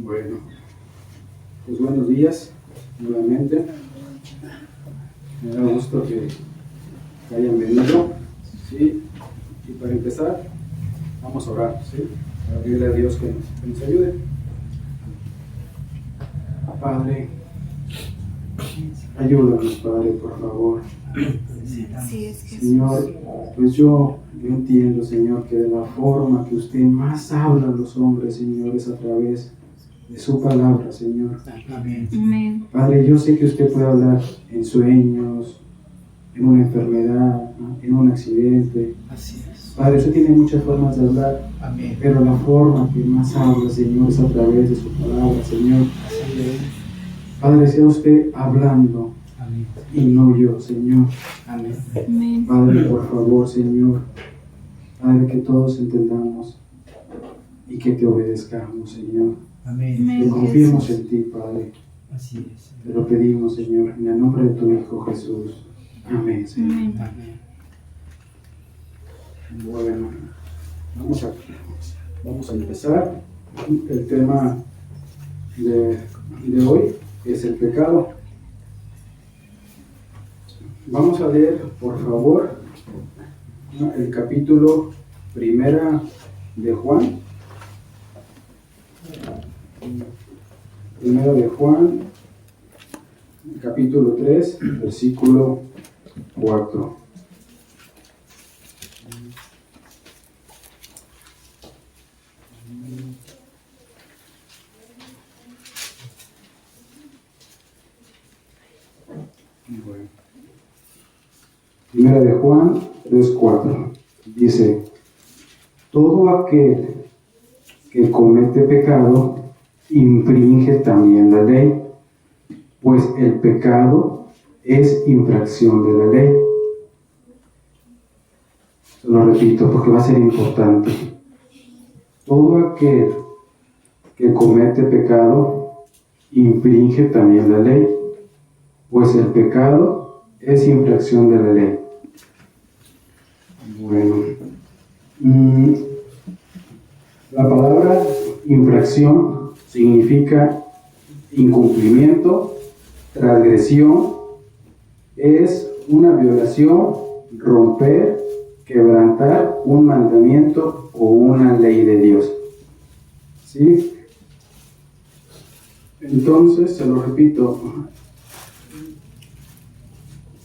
Bueno, pues buenos días nuevamente. Me da gusto que hayan venido, ¿sí? Y para empezar, vamos a orar, ¿sí? Para pedirle a Dios que nos ayude. Padre, ayúdanos, Padre, por favor. Señor, pues yo entiendo, Señor, que de la forma que usted más habla a los hombres, Señor, es a través de su palabra, Señor. Amén. Padre, yo sé que usted puede hablar en sueños, en una enfermedad, ¿no? En un accidente. Así es. Padre, usted tiene muchas formas de hablar, Amén. pero la forma que más habla, Señor, es a través de su palabra, Señor. Así es. Padre, sea usted hablando Amén. y no yo, Señor. Amén. Amén. Padre, por favor, Señor. Padre, que todos entendamos y que te obedezcamos, Señor. Amén. Amén. Que confiemos en ti, Padre. Así es. Te lo pedimos, Señor, en el nombre de tu Hijo Jesús. Amén, Señor. Amén. Amén. Bueno, vamos a empezar. El tema de hoy es el pecado. Vamos a leer, por favor, el capítulo 1 de Juan. 1 de Juan, capítulo 3, versículo 4. Bueno. 1 de Juan 3:4 dice: todo aquel que comete pecado infringe también la ley, pues el pecado es infracción de la ley. Lo repito porque va a ser importante. Todo aquel que comete pecado infringe también la ley, pues el pecado es infracción de la ley. Bueno, la palabra infracción significa incumplimiento, transgresión, es una violación, romper, quebrantar un mandamiento o una ley de Dios. ¿Sí? Entonces, se lo repito,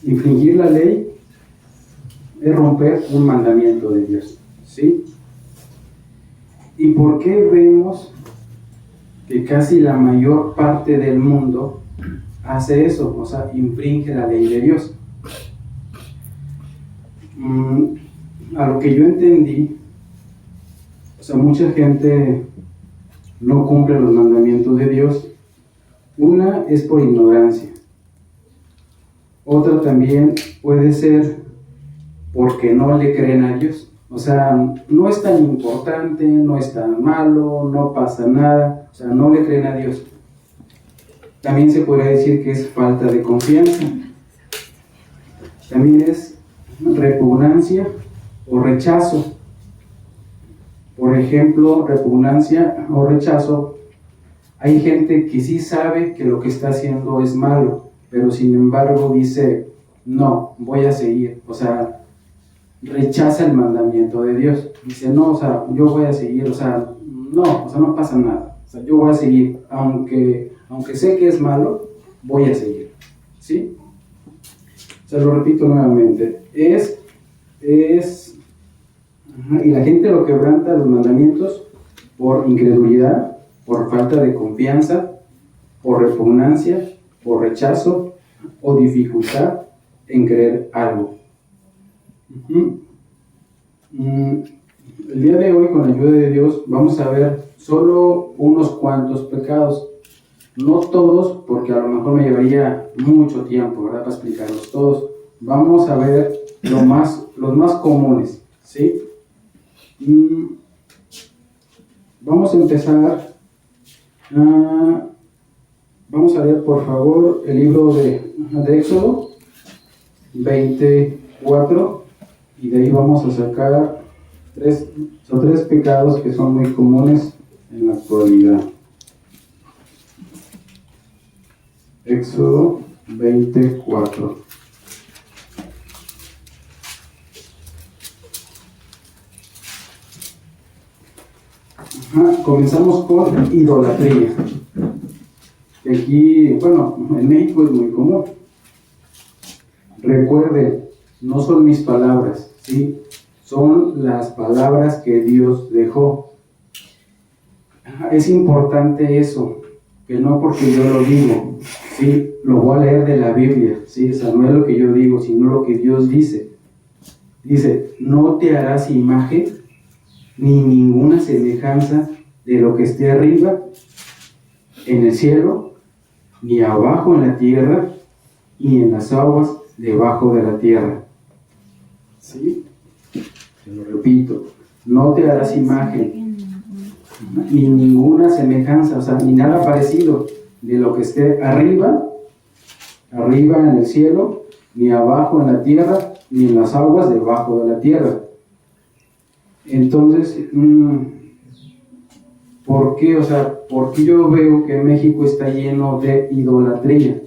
infringir la ley es romper un mandamiento de Dios. ¿Sí? ¿Y por qué vemos que casi la mayor parte del mundo hace eso? O sea, infringe la ley de Dios. A lo que yo entendí, o sea, mucha gente no cumple los mandamientos de Dios. Una es por ignorancia. Otra también puede ser porque no le creen a Dios. O sea, no es tan importante, no es tan malo, no pasa nada. O sea, no le creen a Dios. También se podría decir que es falta de confianza. También es repugnancia o rechazo. Por ejemplo, repugnancia o rechazo. Hay gente que sí sabe que lo que está haciendo es malo, pero sin embargo dice, no, voy a seguir. O sea, rechaza el mandamiento de Dios. Dice, no, o sea, yo voy a seguir, o sea, no pasa nada. O sea, yo voy a seguir, aunque sé que es malo, voy a seguir. ¿Sí? Se lo repito nuevamente. Y la gente lo quebranta los mandamientos por incredulidad, por falta de confianza, por repugnancia, por rechazo o dificultad en creer algo. El día de hoy, con la ayuda de Dios, vamos a ver solo unos cuantos pecados. No todos, porque a lo mejor me llevaría mucho tiempo, ¿verdad?, para explicarlos todos. Vamos a ver los más comunes, ¿sí? Vamos a empezar. Vamos a leer, por favor, el libro de Éxodo 24, y de ahí vamos a sacar tres pecados que son muy comunes en la actualidad. Éxodo 24. Comenzamos con idolatría. Aquí, bueno, en México es muy común. Recuerden, no son mis palabras, ¿sí? Son las palabras que Dios dejó. Es importante eso, que no porque yo lo digo, ¿sí? Lo voy a leer de la Biblia, ¿sí? O sea, no es lo que yo digo, sino lo que Dios dice. Dice, no te harás imagen ni ninguna semejanza de lo que esté arriba en el cielo, ni abajo en la tierra, ni en las aguas debajo de la tierra. ¿Sí? Te lo repito, no te harás imagen ni ninguna semejanza, o sea, ni nada parecido de lo que esté arriba en el cielo, ni abajo en la tierra, ni en las aguas debajo de la tierra. Entonces, ¿por qué? O sea, ¿por qué yo veo que México está lleno de idolatría?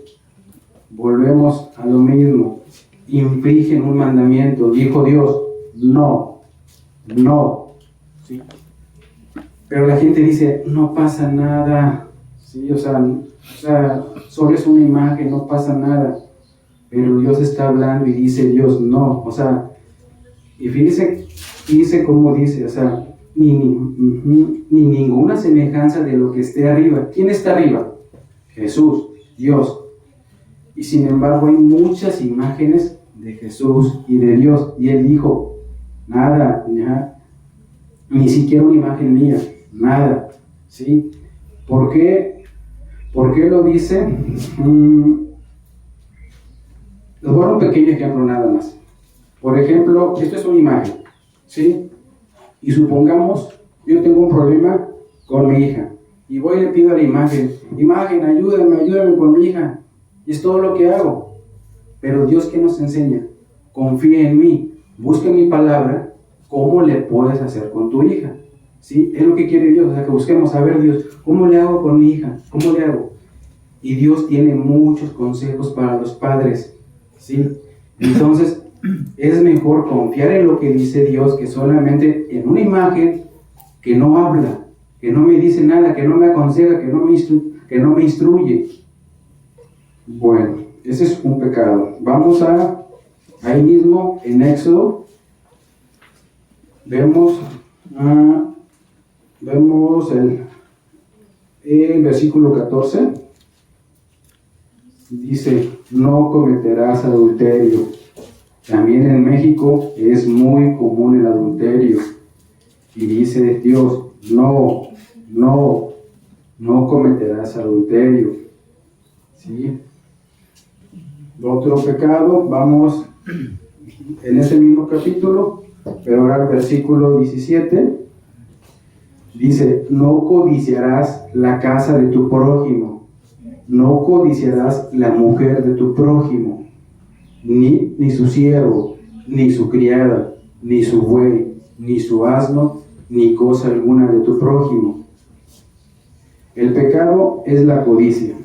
Volvemos a lo mismo. Infringen un mandamiento. Dijo Dios, no. ¿Sí? Pero la gente dice, no pasa nada. ¿Sí? O sea, solo es una imagen, no pasa nada. Pero Dios está hablando y dice Dios, no. O sea, y fíjese cómo dice, o sea, ni ninguna semejanza de lo que esté arriba. ¿Quién está arriba? Jesús, Dios. Y sin embargo hay muchas imágenes de Jesús y de Dios. Y Él dijo, nada, ni siquiera una imagen mía, nada. ¿Sí? ¿Por qué lo dice? Les voy a dar un pequeño ejemplo nada más. Por ejemplo, esto es una imagen, ¿sí? Y supongamos, yo tengo un problema con mi hija. Y voy y le pido a la imagen, ayúdame con mi hija. Y es todo lo que hago. Pero Dios, ¿qué nos enseña? Confía en mí, busca mi palabra, ¿cómo le puedes hacer con tu hija? ¿Sí? Es lo que quiere Dios, o sea, que busquemos, a ver Dios, ¿cómo le hago con mi hija? ¿Cómo le hago? Y Dios tiene muchos consejos para los padres, ¿sí? Entonces, es mejor confiar en lo que dice Dios que solamente en una imagen que no habla, que no me dice nada, que no me aconseja, que no me instruye. Bueno, ese es un pecado. Vamos ahí mismo en Éxodo, vemos el versículo 14, dice, no cometerás adulterio. También en México es muy común el adulterio. Y dice Dios, no cometerás adulterio. ¿Sí? Otro pecado, vamos en ese mismo capítulo, pero ahora el versículo 17, dice, no codiciarás la casa de tu prójimo, no codiciarás la mujer de tu prójimo, ni su siervo, ni su criada, ni su buey, ni su asno, ni cosa alguna de tu prójimo. El pecado es la codicia.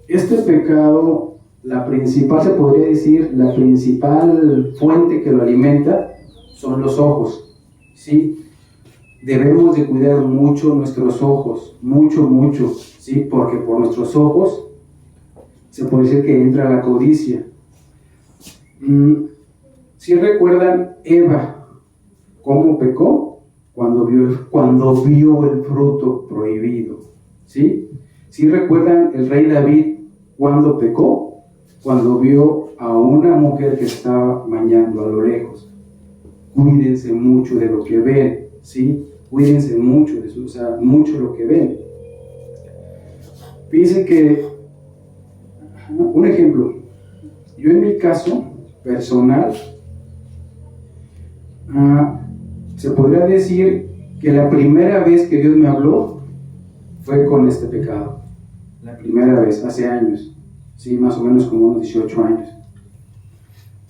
Este pecado, se podría decir, la principal fuente que lo alimenta son los ojos, ¿sí? Debemos de cuidar mucho nuestros ojos, mucho, ¿sí? Porque por nuestros ojos se puede decir que entra la codicia. ¿Sí recuerdan Eva cómo pecó? Cuando vio el fruto prohibido, ¿sí? ¿Sí recuerdan el rey David cuando pecó? Cuando vio a una mujer que estaba bañando a lo lejos. Cuídense mucho de lo que ven, ¿sí? Cuídense mucho de eso, o sea, mucho lo que ven. Fíjense que, un ejemplo, yo en mi caso personal, se podría decir que la primera vez que Dios me habló fue con este pecado. La primera vez, hace años, sí, más o menos como unos 18 años.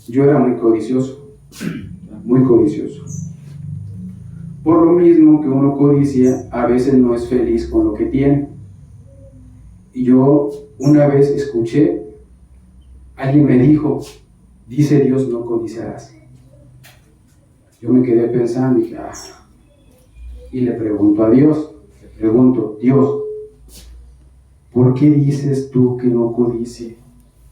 Yo era muy codicioso. Por lo mismo que uno codicia, a veces no es feliz con lo que tiene. Y yo una vez escuché, alguien me dijo, dice Dios, no codiciarás. Yo me quedé pensando y dije, y le pregunto a Dios, Dios, ¿por qué dices tú que no codicie?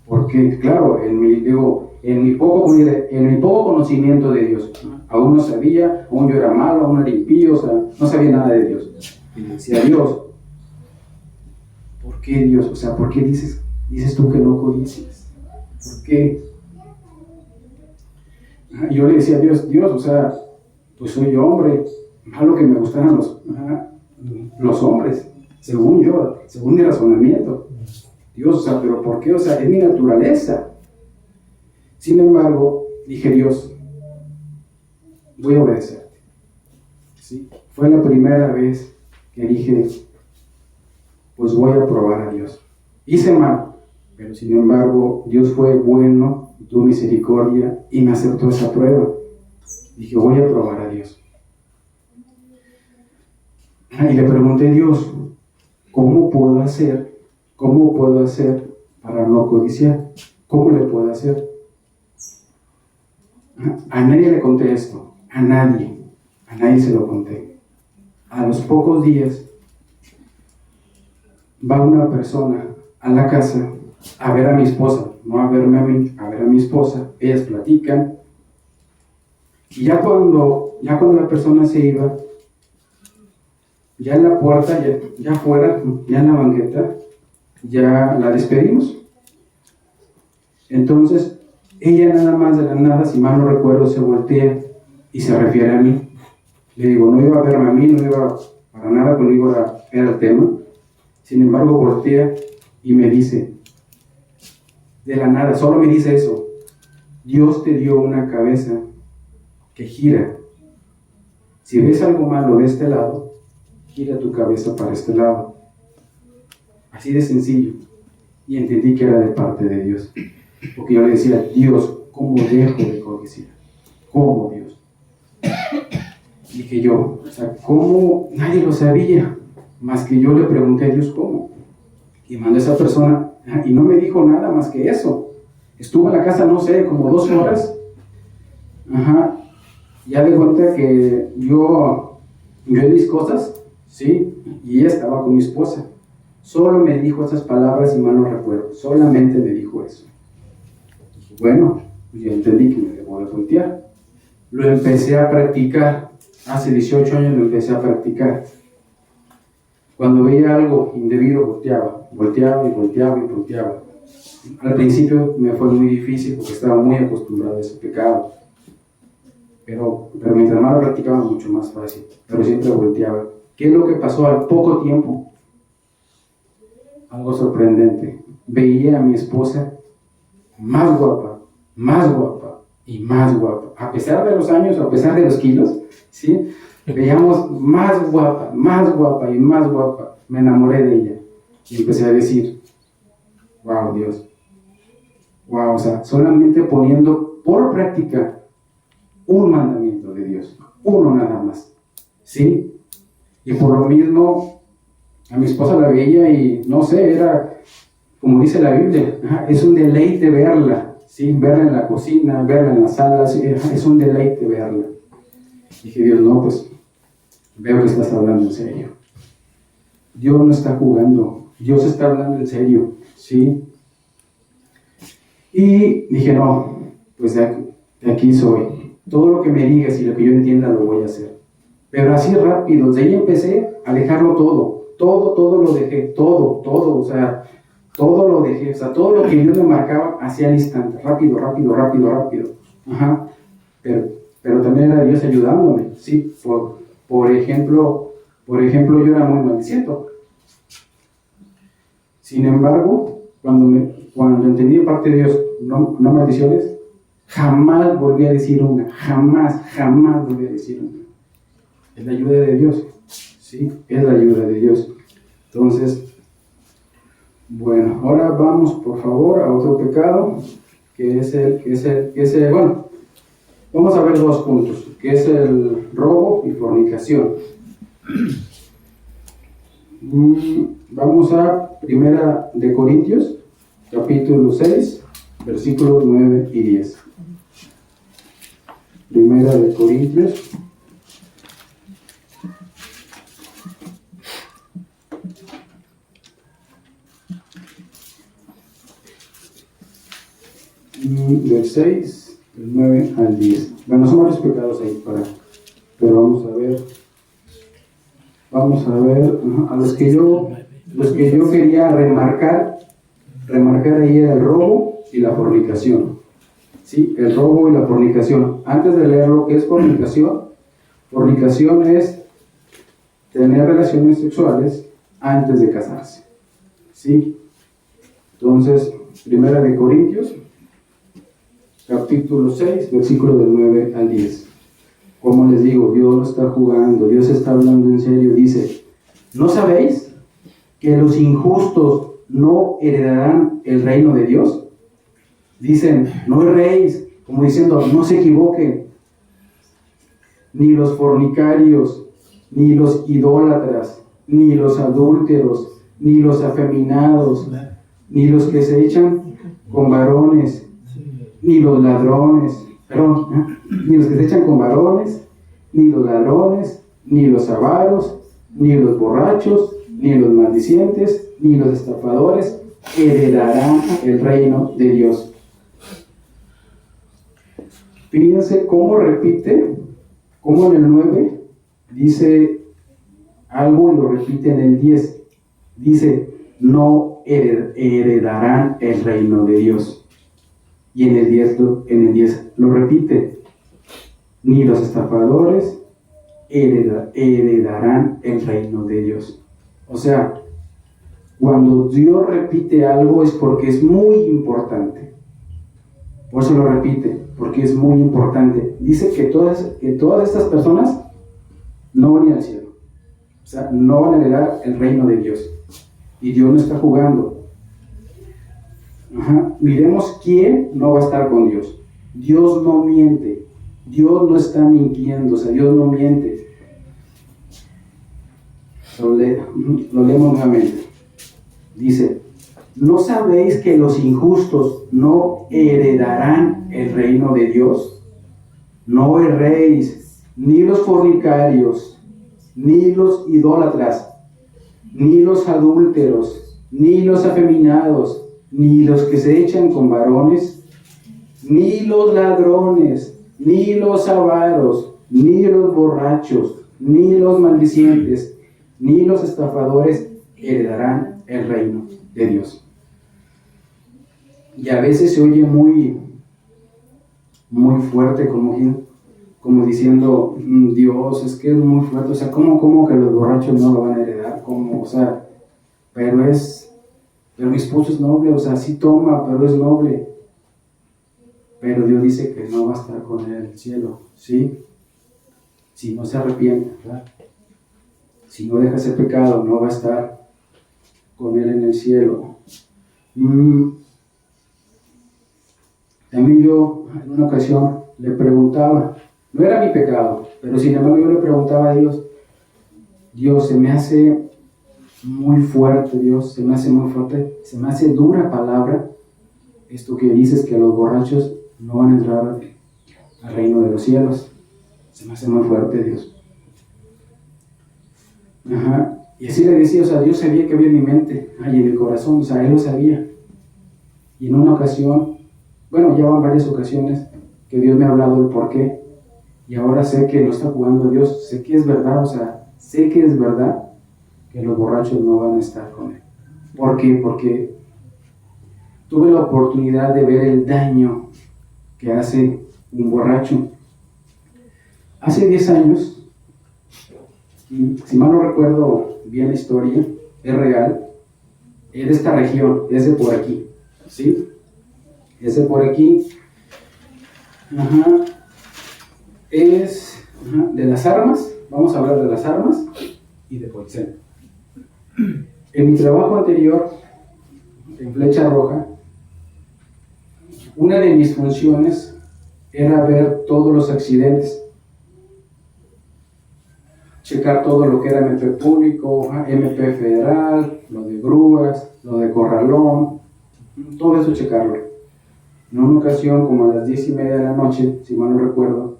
Porque, claro, en mi poco conocimiento de Dios, aún no sabía, aún yo era malo, aún era impío, o sea, no sabía nada de Dios. Y le decía, Dios, ¿por qué Dios? O sea, ¿por qué dices tú que no codicies? ¿Por qué? Y yo le decía a Dios, o sea, pues soy hombre, malo que me gustaran los hombres, según mi razonamiento. Dios, o sea, ¿pero por qué? O sea, es mi naturaleza. Sin embargo, dije, Dios, voy a obedecerte. ¿Sí? Fue la primera vez que dije, pues voy a probar a Dios. Hice mal, pero sin embargo, Dios fue bueno, tuvo misericordia y me aceptó esa prueba. Dije, voy a probar a Dios. Y le pregunté a Dios, ¿cómo puedo hacer para no codiciar? ¿Cómo le puedo hacer? A nadie le conté esto, a nadie se lo conté. A los pocos días va una persona a la casa a ver a mi esposa, no a verme a mí, a ver a mi esposa. Ellas platican y ya cuando la persona se iba, ya en la puerta, ya afuera, ya en la banqueta, ya la despedimos. Entonces ella nada más de la nada, si mal no recuerdo, se voltea y se refiere a mí. Le digo, no iba a verme a mí, no iba para nada conmigo, era el tema. Sin embargo, voltea y me dice, de la nada, solo me dice eso, Dios te dio una cabeza que gira. Si ves algo malo de este lado, gira tu cabeza para este lado. Así de sencillo. Y entendí que era de parte de Dios. Porque yo le decía, Dios, ¿cómo dejo de codiciar? ¿Cómo, Dios? Dije yo, o sea, ¿cómo? Nadie lo sabía, más que yo le pregunté a Dios cómo. Y mandé a esa persona, y no me dijo nada más que eso. Estuvo en la casa, no sé, como 2 horas. Ya de cuenta que yo mis cosas, ¿sí? Y ella estaba con mi esposa. Solo me dijo esas palabras y mal no recuerdo. Solamente me dijo eso. Dije, bueno, ya entendí que me debo de voltear. Lo empecé a practicar. Hace 18 años lo empecé a practicar. Cuando veía algo indebido, volteaba. Al principio me fue muy difícil porque estaba muy acostumbrado a ese pecado. Pero mientras más lo practicaba, mucho más fácil. Pero siempre volteaba. ¿Qué es lo que pasó al poco tiempo? Algo sorprendente. Veía a mi esposa más guapa y más guapa. A pesar de los años, a pesar de los kilos, ¿sí? Veíamos más guapa y más guapa. Me enamoré de ella. Y empecé a decir, wow, Dios. Wow, o sea, solamente poniendo por práctica un mandamiento de Dios. Uno nada más. ¿Sí? Y por lo mismo, a mi esposa la veía y, no sé, era, como dice la Biblia, es un deleite verla. ¿Sí? Verla en la cocina, verla en la sala, ¿sí? Es un deleite verla. Dije, Dios, no, pues, veo que estás hablando en serio. Dios no está jugando, Dios está hablando en serio, ¿sí? Y dije, no, pues de aquí soy. Todo lo que me digas y lo que yo entienda lo voy a hacer. Pero así rápido, de ahí empecé a dejarlo todo lo dejé, todo, o sea, todo lo dejé, o sea, todo lo que Dios me marcaba hacía al instante, rápido. Pero también era Dios ayudándome, ¿sí? Por ejemplo, yo era muy maldiciento. Sin embargo, cuando entendí de parte de Dios, no maldiciones, jamás volví a decir una, jamás volví a decir una. Es la ayuda de Dios, ¿sí? Es la ayuda de Dios. Entonces, bueno, ahora vamos por favor a otro pecado, que es el, bueno, vamos a ver 2 puntos, que es el robo y fornicación. Vamos a Primera de Corintios, capítulo 6, versículos 9 y 10. Primera de Corintios. Del 6, del 9 al 10. Bueno, son varios pecados ahí, pero vamos a ver, a los que yo quería remarcar ahí era el robo y la fornicación. Sí, el robo y la fornicación. Antes de leer lo que es fornicación es tener relaciones sexuales antes de casarse. ¿Sí? Entonces, Primera de Corintios, capítulo 6, versículo del 9 al 10. Como les digo, Dios no está jugando, Dios está hablando en serio. Dice, ¿no sabéis que los injustos no heredarán el reino de Dios? Dicen, no erréis, como diciendo, no se equivoquen. Ni los fornicarios, ni los idólatras, ni los adúlteros, ni los afeminados, ni los que se echan con varones, ni los ladrones, ni los que se echan con varones, ni los ladrones, ni los avaros, ni los borrachos, ni los maldicientes, ni los estafadores heredarán el reino de Dios. Fíjense cómo repite, cómo en el 9 dice algo y lo repite en el 10. Dice, no heredarán el reino de Dios. Y en el 10 lo repite, ni los estafadores heredarán el reino de Dios. O sea, cuando Dios repite algo es porque es muy importante. Por eso lo repite, porque es muy importante. Dice que todas estas personas no van a ir al cielo. O sea, no van a heredar el reino de Dios. Y Dios no está jugando. Miremos quién no va a estar con Dios. Dios no miente. Dios no está mintiendo. O sea, Dios no miente. Lo leemos nuevamente. Dice, ¿no sabéis que los injustos no heredarán el reino de Dios? No erréis, ni los fornicarios, ni los idólatras, ni los adúlteros, ni los afeminados, ni los que se echan con varones, ni los ladrones, ni los avaros, ni los borrachos, ni los maldicientes, ni los estafadores heredarán el reino de Dios. Y a veces se oye muy fuerte, como diciendo, Dios, es que es muy fuerte, o sea, ¿cómo que los borrachos no lo van a heredar? ¿Cómo? O sea, pero mi esposo es noble, o sea, sí toma, pero es noble. Pero Dios dice que no va a estar con él en el cielo, ¿sí? Si no se arrepiente, ¿verdad? Si no deja ese pecado, no va a estar con él en el cielo. También yo en una ocasión le preguntaba, no era mi pecado, pero sin embargo yo le preguntaba a Dios, se me hace muy fuerte, Dios, se me hace dura palabra esto que dices que los borrachos no van a entrar al reino de los cielos. Se me hace muy fuerte, Dios. Y así le decía, o sea, Dios sabía que había en mi mente, y en mi corazón, o sea, Él lo sabía. Y en una ocasión, bueno, ya van varias ocasiones que Dios me ha hablado del por qué, y ahora sé que no está jugando Dios, sé que es verdad, o sea, sé que es verdad que los borrachos no van a estar con Él. ¿Por qué? Porque tuve la oportunidad de ver el daño que hace un borracho. Hace 10 años, si mal no recuerdo bien la historia, es real, es de esta región, es de por aquí, ¿sí? Es de por aquí, es de Las Armas, vamos a hablar de Las Armas y de Poitzén. En mi trabajo anterior, en Flecha Roja, una de mis funciones era ver todos los accidentes. checar todo lo que era MP público, MP federal, lo de grúas, lo de corralón, todo eso checarlo. En una ocasión, como a las 10:30 de la noche, si mal no recuerdo,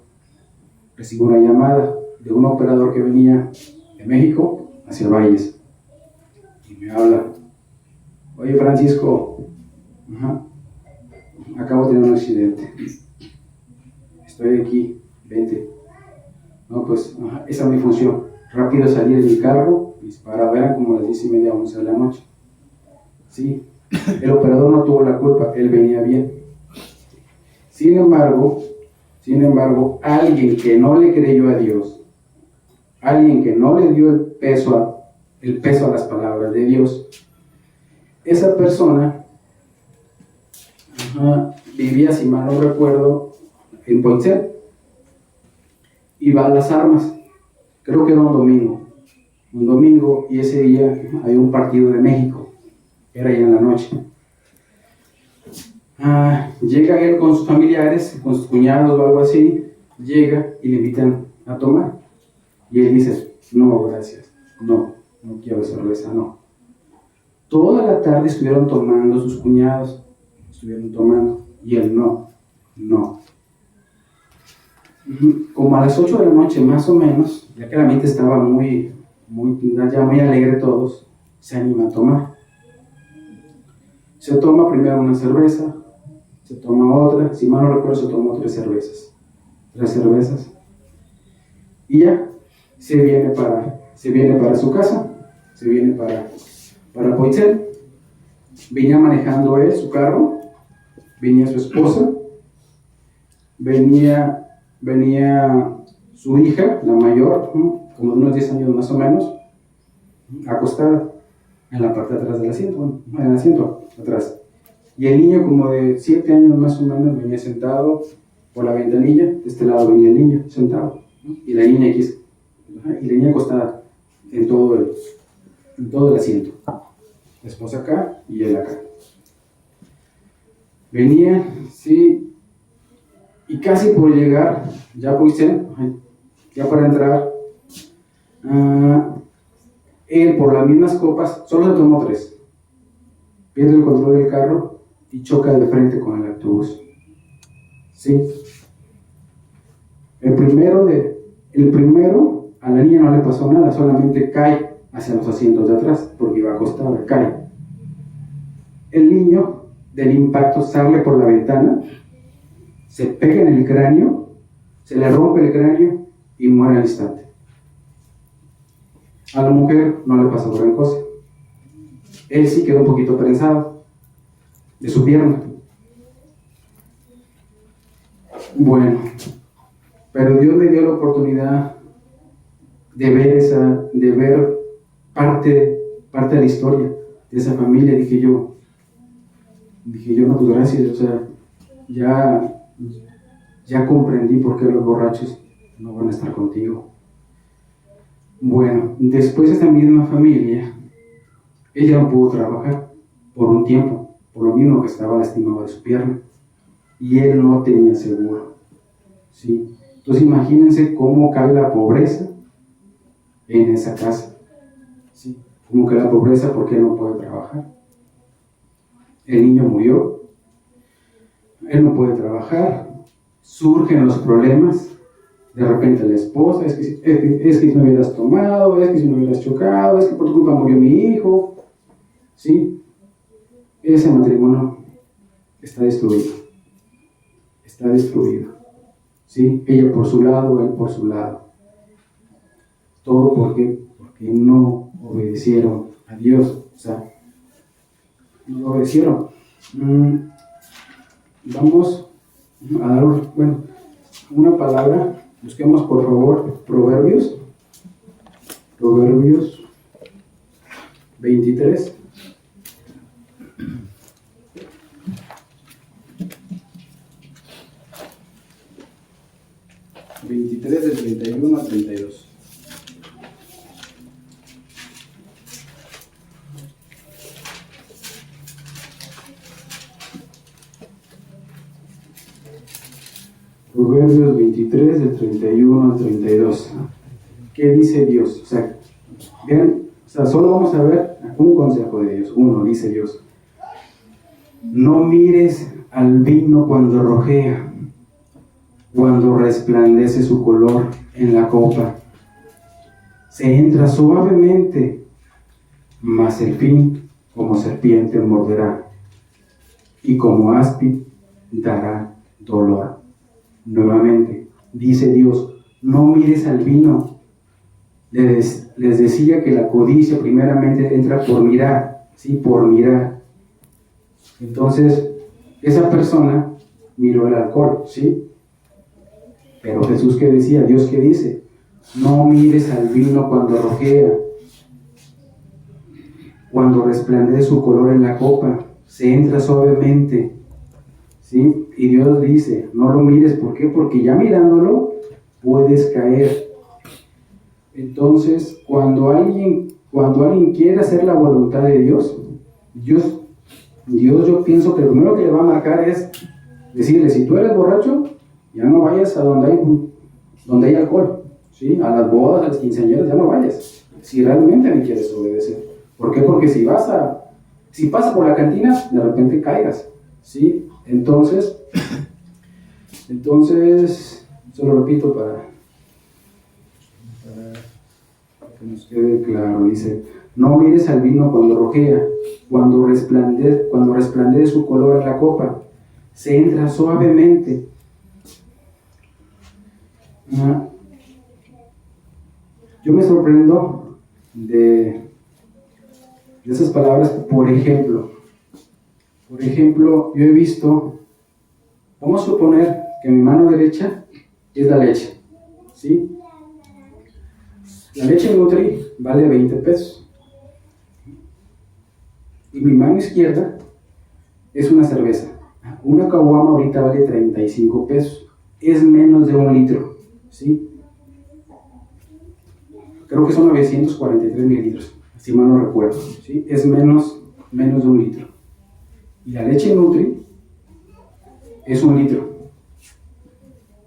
recibo una llamada de un operador que venía de México hacia Valles y me habla: oye Francisco, acabo de tener un accidente, estoy aquí, vente. No, pues esa es mi función, rápido salir de mi carro, disparar, eran como las 10:30, 11 de la noche. Sí, el operador no tuvo la culpa, él venía bien. Sin embargo, alguien que no le creyó a Dios, alguien que no le dio el peso a las palabras de Dios, esa persona vivía, si mal no recuerdo, en Poinsett, iba a las armas, creo que era un domingo, y ese día había un partido de México, era ya en la noche. Llega él con sus familiares, con sus cuñados o algo así, llega y le invitan a tomar. Y él dice: no, gracias, no quiero cerveza, no. Toda la tarde estuvieron tomando sus cuñados, y él no. Como a las 8 de la noche más o menos, ya que la mente estaba muy alegre todos, se animan a tomar. Se toma primero una cerveza, se toma otra, si mal no recuerdo se tomó 3 cervezas, y ya se viene para su casa, se viene para Poinsett. Venía manejando él su carro, venía su esposa, venía su hija, la mayor, como de unos 10 años más o menos, acostada en la parte de atrás del asiento, en el asiento atrás. Y el niño, como de 7 años más o menos, venía sentado por la ventanilla. De este lado venía el niño sentado, y la niña aquí, y la niña acostada en todo el asiento. La esposa acá y él acá. Venía, sí, y casi por llegar, ya para entrar, él por las mismas copas, solo se tomó 3. Pierde el control del carro y choca de frente con el autobús. Sí. El primero, a la niña no le pasó nada, solamente cae hacia los asientos de atrás, porque iba acostada, cae. El niño, del impacto, sale por la ventana, se pega en el cráneo, se le rompe el cráneo y muere al instante. A la mujer no le pasó gran cosa. Él sí quedó un poquito prensado de su pierna. Bueno, pero Dios me dio la oportunidad de ver parte de la historia de esa familia. Dije yo, no, pues gracias, o sea, ya comprendí por qué los borrachos no van a estar contigo. Bueno, después esta misma familia, ella no pudo trabajar por un tiempo, por lo mismo que estaba lastimado de su pierna, y él no tenía seguro, ¿sí? Entonces imagínense cómo cae la pobreza en esa casa, ¿sí? Cómo cae la pobreza porque él no puede trabajar. El niño murió, él no puede trabajar, surgen los problemas. De repente la esposa: es que si no hubieras tomado, es que si no hubieras chocado, es que por tu culpa murió mi hijo. ¿Sí? Ese matrimonio está destruido. ¿Sí? Ella por su lado, él por su lado. Todo porque no obedecieron a Dios. O sea, no obedecieron. Vamos a dar una palabra. Busquemos por favor Proverbios 23. Del 31 al 32. Proverbios 23, del 31 al 32. ¿qué dice Dios? O sea, vean, o sea, solo vamos a ver un consejo de Dios. Uno, dice Dios: no mires al vino cuando rojea, cuando resplandece su color en la copa. Se entra suavemente, mas el fin como serpiente morderá, y como áspid dará dolor. Nuevamente, dice Dios: no mires al vino. Les decía que la codicia primeramente entra por mirar, ¿sí? Por mirar. Entonces, esa persona miró el alcohol, ¿sí? Pero Jesús, ¿qué decía? Dios, ¿qué dice? No mires al vino cuando rojea, cuando resplandece su color en la copa, se entra suavemente, ¿sí? Y Dios dice, no lo mires. ¿Por qué? Porque ya mirándolo puedes caer. Entonces, cuando alguien quiere hacer la voluntad de Dios, Dios yo pienso que lo primero que le va a marcar es decirle: si tú eres borracho, ya no vayas a donde hay alcohol, ¿sí? A las bodas, a las quinceañeras, ya no vayas, si realmente me quieres obedecer. ¿Por qué? Porque si pasas por la cantina, de repente caigas, ¿sí? Entonces, se lo repito para que nos quede claro. Dice: no mires al vino cuando rojea, cuando resplandece su color en la copa, se entra suavemente. Yo me sorprendo de esas palabras. Por ejemplo, yo he visto, vamos a suponer que mi mano derecha es la leche, ¿sí? La leche Nutri vale 20 pesos. Y mi mano izquierda es una cerveza. Una caguama ahorita vale 35 pesos. Es menos de 1 litro, ¿sí? Creo que son 943 mililitros, si mal no recuerdo, ¿sí? Es menos de 1 litro. Y la leche Nutri es 1 litro.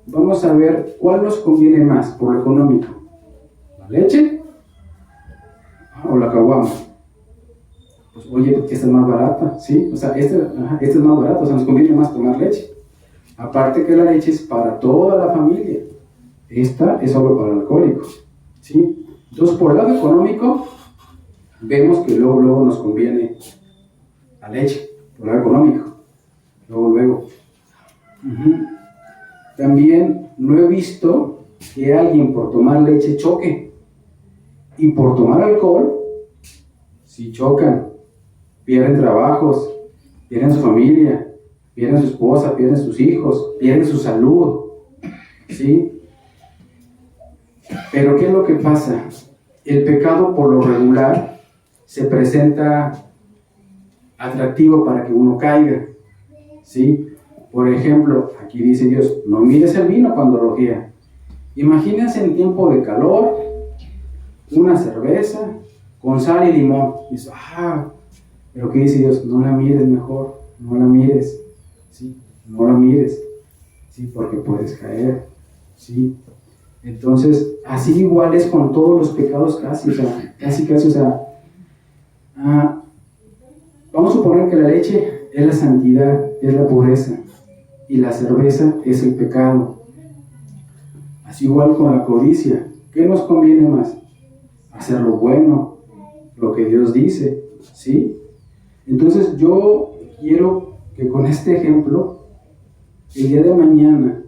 Vamos a ver cuál nos conviene más por lo económico: ¿la leche o la caguama? Pues oye, esta es más barata, ¿sí? O sea, esta es más barata, o sea, nos conviene más tomar leche. Aparte que la leche es para toda la familia, esta es solo para alcohólicos, ¿sí? Entonces, por el lado económico, vemos que luego nos conviene la leche, por el lado económico, luego. También no he visto que alguien por tomar leche choque, y por tomar alcohol, si chocan, pierden trabajos, pierden su familia, pierden su esposa, pierden sus hijos, pierden su salud, ¿sí? Pero ¿qué es lo que pasa? El pecado por lo regular se presenta atractivo para que uno caiga, ¿sí? Por ejemplo, aquí dice Dios: no mires el vino cuando rojea. Imagínense en tiempo de calor, una cerveza con sal y limón. Y dice, pero ¿qué dice Dios? No la mires mejor, no la mires, ¿sí? No la mires, ¿sí? Porque puedes caer, ¿sí? Entonces, así igual es con todos los pecados casi, vamos a suponer que la leche es la santidad, es la pureza, y la cerveza es el pecado. Así igual con la codicia. ¿Qué nos conviene más? Hacer lo bueno, lo que Dios dice, ¿sí? Entonces yo quiero que con este ejemplo, el día de mañana,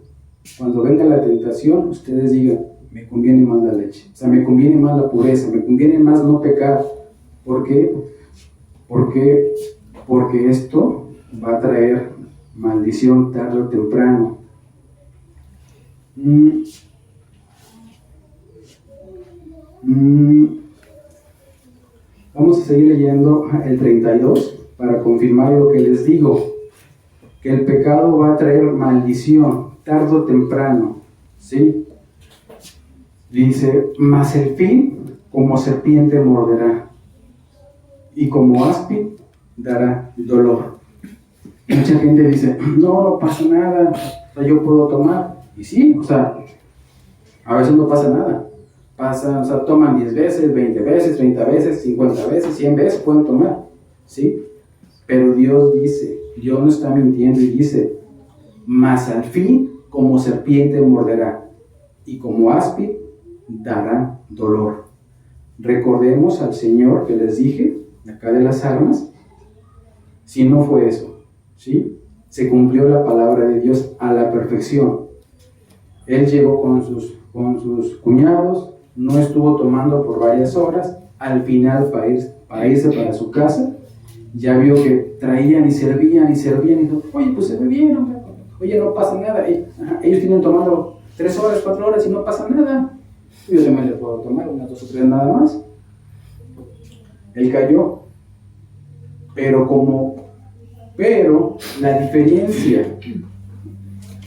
cuando venga la tentación, ustedes digan: me conviene más la leche, o sea, me conviene más la pureza, me conviene más no pecar. ¿Por qué? Porque esto va a traer maldición tarde o temprano. Vamos a seguir leyendo el 32 para confirmar lo que les digo, que el pecado va a traer maldición tarde o temprano, ¿sí? Dice: mas el fin como serpiente morderá, y como áspid dará dolor. Mucha gente dice: no pasa nada, o sea, yo puedo tomar. Y sí, o sea, a veces no pasa nada, pasan, o sea, toman 10 veces, 20 veces, 30 veces, 50 veces, 100 veces pueden tomar, ¿sí? Pero Dios dice, Dios no está mintiendo y dice, mas al fin como serpiente morderá y como áspid dará dolor. Recordemos al Señor que les dije, acá de las armas, si no fue eso, ¿sí? Se cumplió la palabra de Dios a la perfección. Él llegó con sus cuñados, no estuvo tomando por varias horas, al final para irse para su casa, ya vio que traían y servían, y dijo, oye, pues se bebieron, oye, no pasa nada, ellos tienen tomando 3 horas, 4 horas y no pasa nada, yo también les puedo tomar unas 2 o 3 nada más. Él cayó, pero la diferencia,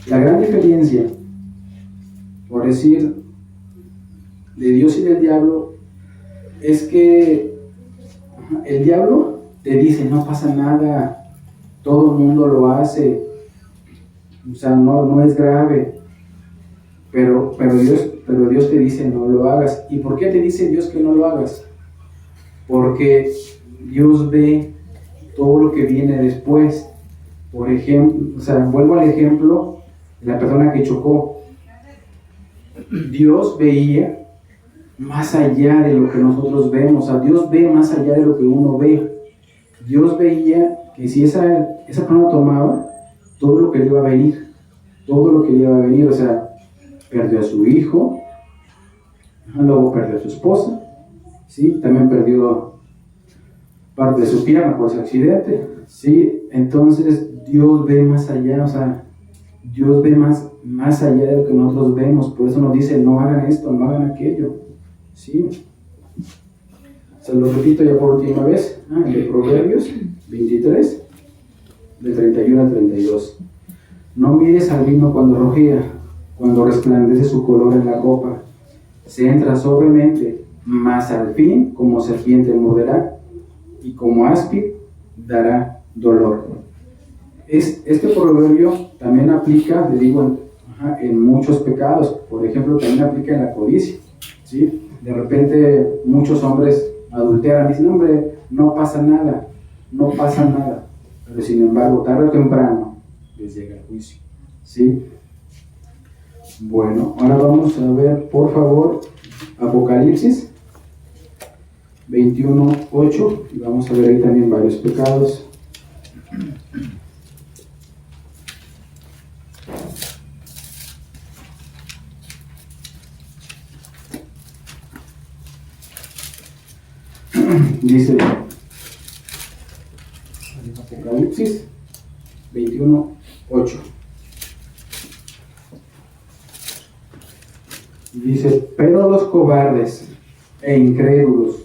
la gran diferencia, por decir, de Dios y del diablo, es que el diablo te dice, no pasa nada, todo el mundo lo hace, o sea, no es grave, pero Dios te dice, no lo hagas. ¿Y por qué te dice Dios que no lo hagas? Porque Dios ve todo lo que viene después. Por ejemplo, o sea, vuelvo al ejemplo de la persona que chocó. Dios veía más allá de lo que nosotros vemos, o sea, Dios ve más allá de lo que uno ve. Dios veía que si esa persona tomaba, todo lo que le iba a venir, o sea, perdió a su hijo, luego perdió a su esposa, ¿sí? También perdió parte de su pierna por ese accidente, ¿sí? Entonces Dios ve más allá, o sea, Dios ve más allá de lo que nosotros vemos, por eso nos dice, no hagan esto, no hagan aquello, ¿sí? Se lo repito ya por última vez, el de Proverbios 23, de 31 al 32. No mires al vino cuando rojea, cuando resplandece su color en la copa. Se entra suavemente, mas al fin como serpiente morderá, y como áspid dará dolor. Este proverbio también aplica, le digo, en muchos pecados. Por ejemplo, también aplica en la codicia, ¿sí? De repente muchos hombres adulteran y dicen, hombre, no pasa nada, pero sin embargo, tarde o temprano les llega el juicio, ¿sí? Bueno, ahora vamos a ver, por favor, Apocalipsis 21:8, y vamos a ver ahí también varios pecados. Dice Apocalipsis 21:8. Dice, pero los cobardes e incrédulos,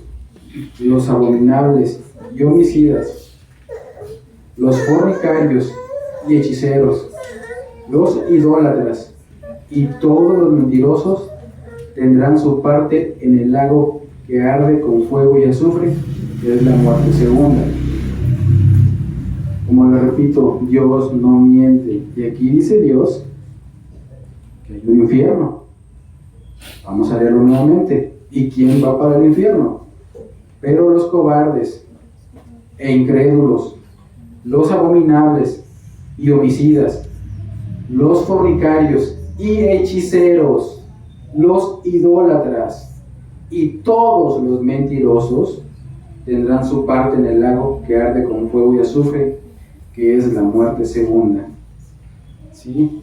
los abominables y homicidas, los fornicarios y hechiceros, los idólatras y todos los mentirosos tendrán su parte en el lago que arde con fuego y azufre, que es la muerte segunda. Como le repito, Dios no miente. Y aquí dice Dios que hay un infierno. Vamos a leerlo nuevamente. ¿Y quién va para el infierno? Pero los cobardes e incrédulos, los abominables y homicidas, los fornicarios y hechiceros, los idólatras y todos los mentirosos tendrán su parte en el lago que arde con fuego y azufre, que es la muerte segunda. ¿Sí?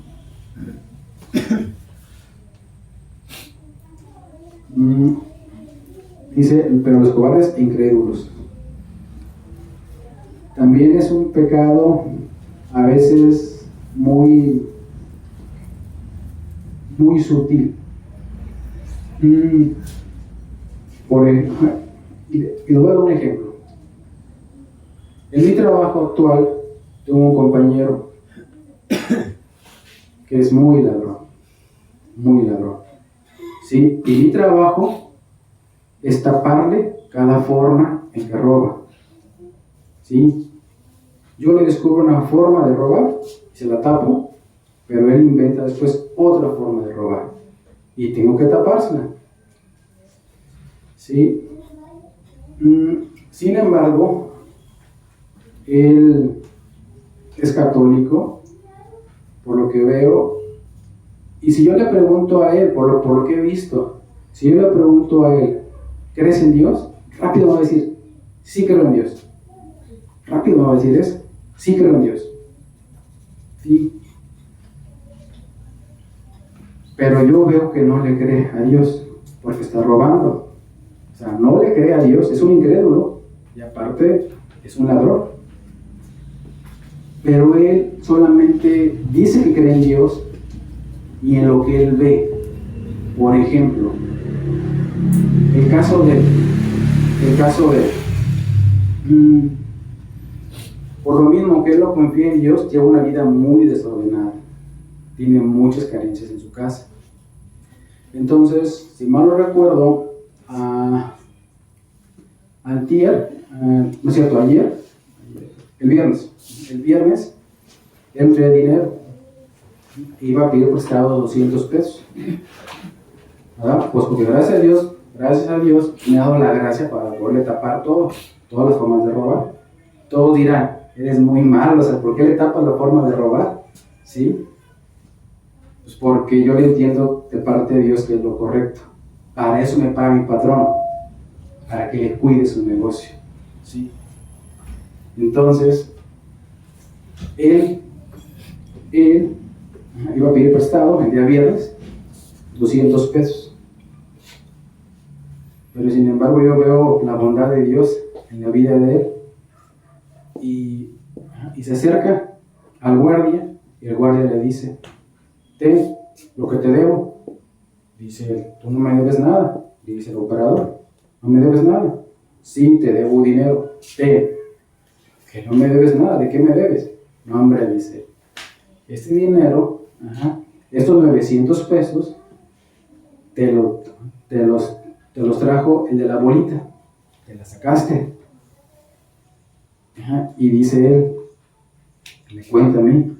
Dice, pero los cobardes e incrédulos. También es un pecado a veces muy sutil. Por ejemplo, y les voy a dar un ejemplo. En mi trabajo actual tengo un compañero que es muy ladrón, ¿sí? Y mi trabajo es taparle cada forma en que roba, ¿sí? Yo le descubro una forma de robar y se la tapo, pero él inventa después otra forma de robar y tengo que tapársela. ¿sí? Sin embargo, él es católico, por lo que veo, y si yo le pregunto a él, por lo que he visto, si yo le pregunto a él, ¿crees en Dios? Rápido me va a decir, sí creo en Dios. Rápido me va a decir eso, sí creo en Dios. Sí. Pero yo veo que no le cree a Dios, porque está robando. O sea, no le cree a Dios, es un incrédulo, y aparte es un ladrón. Pero él solamente dice que cree en Dios y en lo que él ve. Por ejemplo, el caso de por lo mismo que él no confía en Dios, lleva una vida muy desordenada, tiene muchas carencias en su casa. Entonces, si mal no recuerdo, el viernes, él traía dinero, iba a pedir prestado 200 pesos, ¿verdad? Pues porque gracias a Dios, me ha dado la gracia para poderle tapar todas las formas de robar. Todos dirán, eres muy malo, o sea, ¿por qué le tapas la forma de robar? ¿Sí? Pues porque yo le entiendo de parte de Dios que es lo correcto. Para eso me paga mi patrón, para que le cuide su negocio. ¿Sí? Entonces, él iba a pedir prestado el día viernes 200 pesos. Pero sin embargo yo veo la bondad de Dios en la vida de él y se acerca al guardia y el guardia le dice, ten lo que te debo. Dice él, tú no me debes nada. Dice el operador, no me debes nada. Sí, te debo dinero. Ten. Que no me debes nada. ¿De qué me debes? No, hombre, dice, este dinero, estos 900 pesos, te los trajo el de la bolita. Te la sacaste. Y dice él, me cuenta a mí,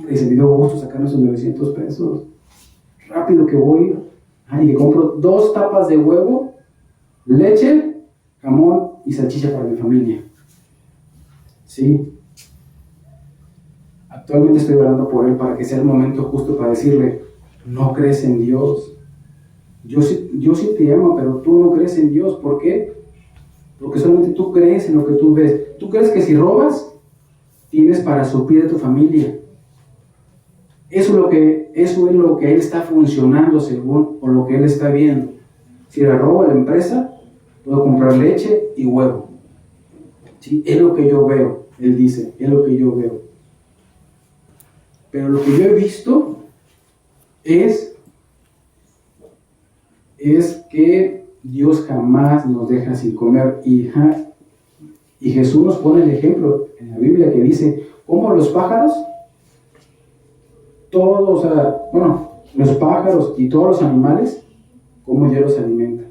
dice, me dio gusto sacar esos 900 pesos. Rápido que voy. Y que compro 2 tapas de huevo, leche, jamón y salchicha para mi familia. Sí. Actualmente estoy orando por él para que sea el momento justo para decirle, no crees en Dios. Yo sí te amo, pero tú no crees en Dios. ¿Por qué? Porque solamente tú crees en lo que tú ves. Tú crees que si robas, tienes para suplir a tu familia. Eso es lo que él está funcionando según, o lo que él está viendo. Si le robo a la empresa, puedo comprar leche y huevo. ¿Sí? Es lo que yo veo, él dice, es lo que yo veo. Pero lo que yo he visto es que Dios jamás nos deja sin comer. Y Jesús nos pone el ejemplo en la Biblia que dice, ¿cómo los pájaros? Los pájaros y todos los animales, cómo yo los alimento.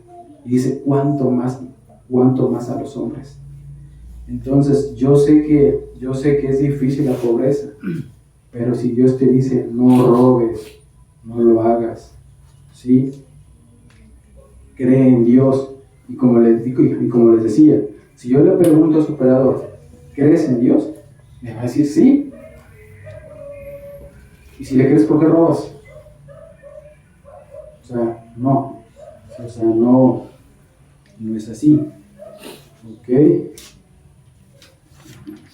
Y dice, ¿cuánto más a los hombres? Entonces, yo sé que es difícil la pobreza, pero si Dios te dice, no robes, no lo hagas, ¿sí? Cree en Dios. Y como les decía, si yo le pregunto a su operador, ¿crees en Dios? Me va a decir, sí. Y si le crees, ¿por qué robas? No es así. ¿Ok?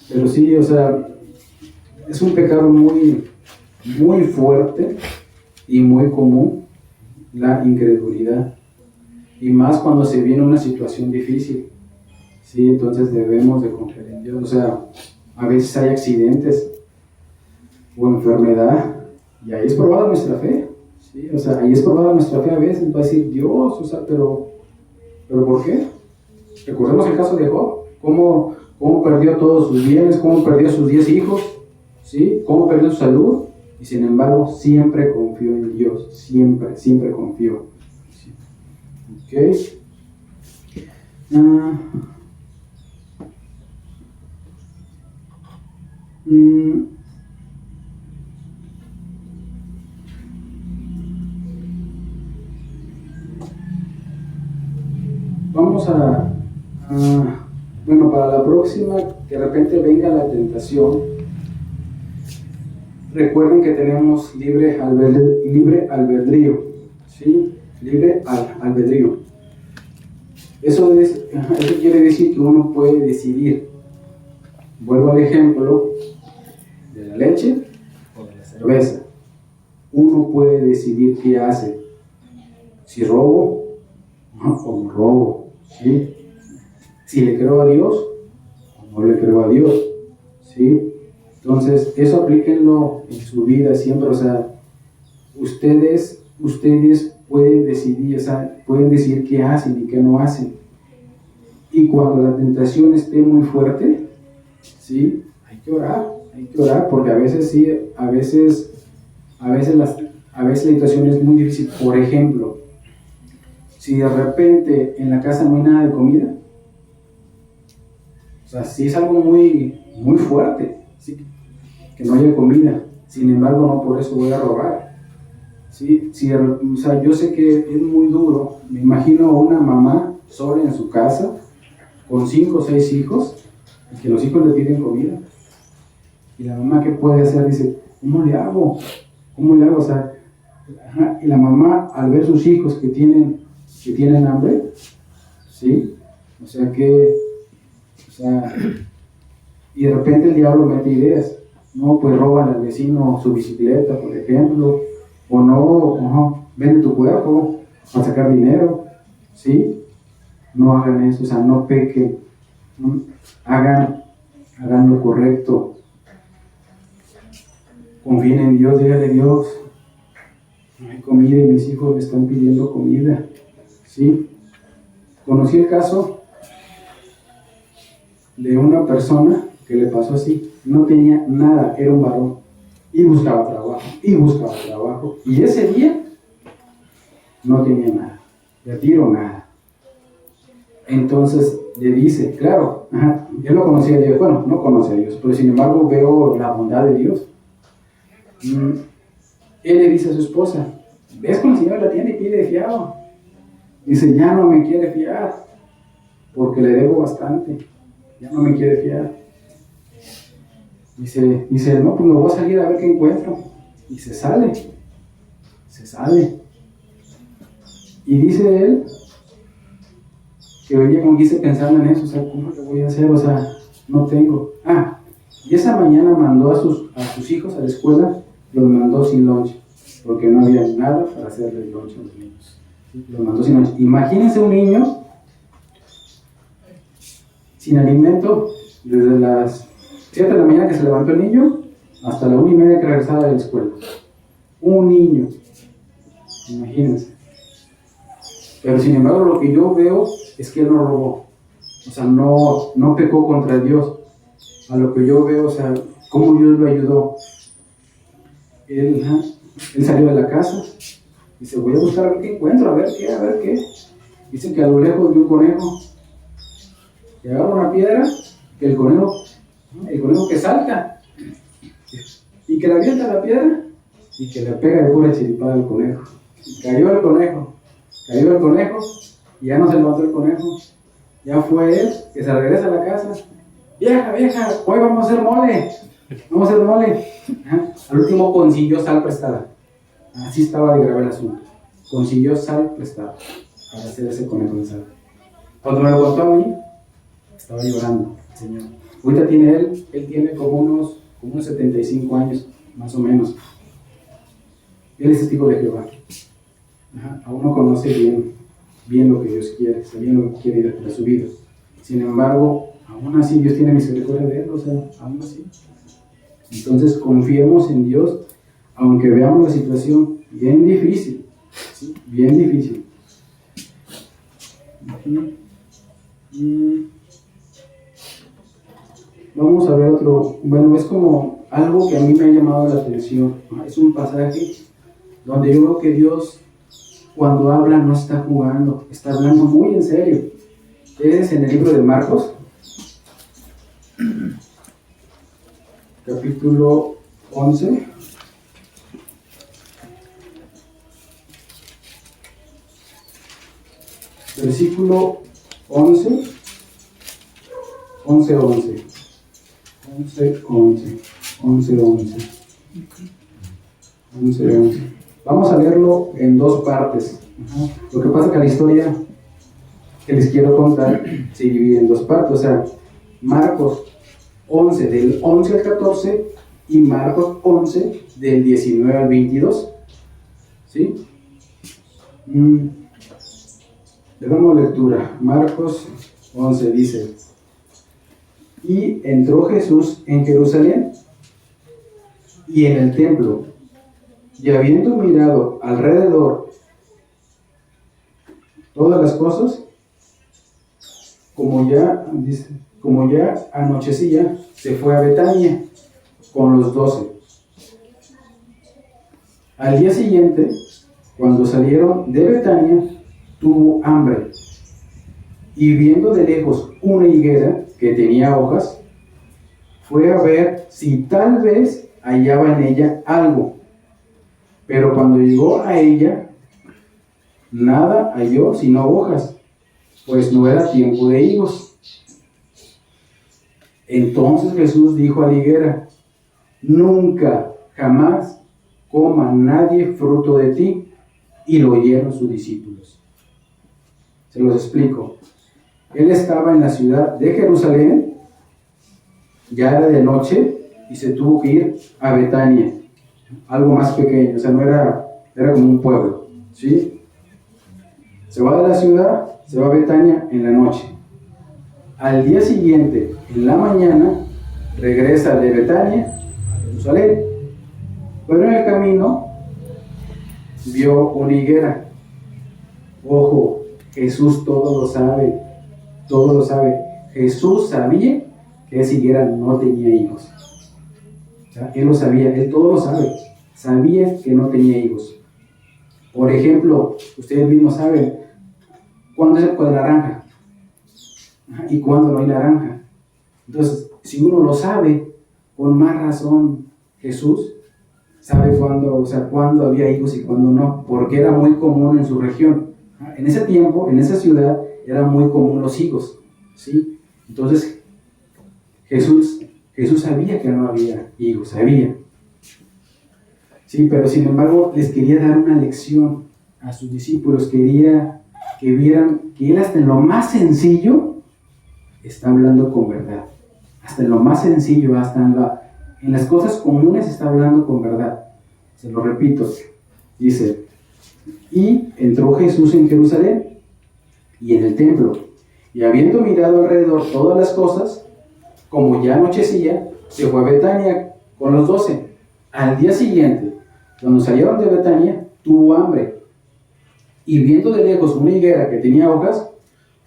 Pero sí, es un pecado muy, muy fuerte y muy común, la incredulidad. Y más cuando se viene una situación difícil. Sí, entonces debemos de confiar en Dios. A veces hay accidentes o enfermedad y ahí es probada nuestra fe. Sí, ahí es probada nuestra fe a veces. Va a decir Dios, pero ¿por qué? Recordemos el caso de Job. Cómo perdió todos sus bienes, cómo perdió sus 10 hijos, ¿sí? Cómo perdió su salud, y sin embargo siempre confió en Dios, siempre confió. ¿Sí? ¿Ok? Vamos bueno, para la próxima, que de repente venga la tentación, recuerden que tenemos libre albedrío, ¿sí? Libre albedrío. Eso quiere decir que uno puede decidir. Vuelvo al ejemplo de la leche o de la cerveza. Uno puede decidir qué hace. Si robo o no robo, ¿sí? Si le creo a Dios o no le creo a Dios, ¿sí? Entonces, eso aplíquenlo en su vida siempre. O sea, ustedes pueden decidir, o sea, pueden decir qué hacen y qué no hacen. Y cuando la tentación esté muy fuerte, ¿sí? Hay que orar, porque a veces sí, a veces la situación es muy difícil. Por ejemplo, si de repente en la casa no hay nada de comida, o sea, sí es algo muy, muy fuerte, ¿sí? Que no haya comida. Sin embargo, no por eso voy a robar, ¿sí? O sea, yo sé que es muy duro. Me imagino a una mamá sola en su casa, con 5 o 6 hijos, y que los hijos le piden comida. Y la mamá, ¿qué puede hacer? Dice, ¿cómo le hago? O sea, y la mamá, al ver sus hijos que tienen hambre, ¿sí? O sea, y de repente el diablo mete ideas. No, pues roban al vecino su bicicleta, por ejemplo, o no, vende tu cuerpo para sacar dinero, ¿sí? No hagan eso, o sea, no pequen, ¿no? Hagan lo correcto. Confíen en Dios, díganle a Dios, no hay comida y mis hijos me están pidiendo comida, ¿sí? Conocí el caso de una persona que le pasó así, no tenía nada, era un varón, y buscaba trabajo, y ese día no tenía nada, de tiro nada. Entonces le dice, claro, yo no conocía a Dios, bueno, no conocía a Dios, pero sin embargo veo la bondad de Dios. Él le dice a su esposa, ¿ves cómo el Señor la tiene y pide fiado? Dice, ya no me quiere fiar, porque le debo bastante, ya no me quiere fiar. Dice, no, pues me voy a salir a ver qué encuentro. Y se sale. Y dice él, que venía como quise pensando en eso, o sea, ¿cómo le voy a hacer? O sea, no tengo. Y esa mañana mandó a sus hijos a la escuela, los mandó sin lunch, porque no había nada para hacerle lunch a los niños. Los mandó sin lunch. Imagínense un niño sin alimento desde las 7 de la mañana que se levantó el niño hasta la 1:30 que regresaba de la escuela. Un niño, imagínense. Pero sin embargo lo que yo veo es que él no robó, o sea, no pecó contra Dios. A lo que yo veo, o sea, cómo Dios lo ayudó. Él salió de la casa y dice, voy a buscar a ver qué encuentro, a ver qué. Dice que a lo lejos vi un conejo, que agarra una piedra, que el conejo que salta, y que le avienta la piedra, y que le pega de pura chiripada al conejo. Cayó el conejo, y ya no se levantó el conejo. Ya fue él, que se regresa a la casa. Vieja, hoy vamos a hacer mole. Al último consiguió sal prestada. Así estaba de grave el asunto. Consiguió sal prestada para hacer ese conejo de sal. Cuando me lo contó a mí, estaba llorando el Señor. Ahorita él tiene como unos 75 años, más o menos. Él es testigo de Jehová. Aún no conoce bien lo que Dios quiere, bien lo que quiere de su vida. Sin embargo, aún así Dios tiene misericordia de él, o sea, aún así. Entonces confiemos en Dios, aunque veamos la situación bien difícil, ¿sí? Bien difícil. Vamos a ver otro, bueno, es como algo que a mí me ha llamado la atención. Es un pasaje donde yo veo que Dios, cuando habla, no está jugando, está hablando muy en serio. Es en el libro de Marcos, capítulo 11, versículo 11, 11, 11. 11, 11. 11, 11. 11, 11. Vamos a leerlo en dos partes. Lo que pasa es que la historia que les quiero contar se divide en dos partes. O sea, Marcos 11 del 11 al 14 y Marcos 11 del 19 al 22. ¿Sí? Le damos lectura. Marcos 11 dice: y entró Jesús en Jerusalén y en el templo, y habiendo mirado alrededor todas las cosas, como ya anochecía, se fue a Betania con los 12. Al día siguiente, cuando salieron de Betania, tuvo hambre, y viendo de lejos una higuera que tenía hojas, fue a ver si tal vez hallaba en ella algo. Pero cuando llegó a ella, nada halló sino hojas, pues no era tiempo de higos. Entonces Jesús dijo a la higuera: nunca, jamás coma nadie fruto de ti. Y lo oyeron sus discípulos. Se los explico. Él estaba en la ciudad de Jerusalén, ya era de noche, y se tuvo que ir a Betania, algo más pequeño, o sea, no era como un pueblo, ¿sí? Se va de la ciudad, se va a Betania en la noche. Al día siguiente, en la mañana, regresa de Betania a Jerusalén. Pero en el camino vio una higuera. Ojo, Jesús todo lo sabe, todo lo sabe. Jesús sabía que esa higuera no tenía higos. O sea, él lo sabía, él todo lo sabe. Sabía que no tenía higos. Por ejemplo, ustedes mismos saben cuándo es época de naranja y cuándo no hay naranja. Entonces, si uno lo sabe, con más razón Jesús sabe cuándo había higos y cuándo no, porque era muy común en su región. En ese tiempo, en esa ciudad, era muy común los higos, ¿sí? Entonces, Jesús sabía que no había higos, sabía. Sí, pero sin embargo, les quería dar una lección a sus discípulos, quería que vieran que Él hasta en lo más sencillo está hablando con verdad. Hasta en lo más sencillo, hasta en las cosas comunes está hablando con verdad. Se lo repito. Dice: y entró Jesús en Jerusalén y en el templo, y habiendo mirado alrededor todas las cosas, como ya anochecía, se fue a Betania con los 12. Al día siguiente, cuando salieron de Betania, tuvo hambre, y viendo de lejos una higuera que tenía hojas,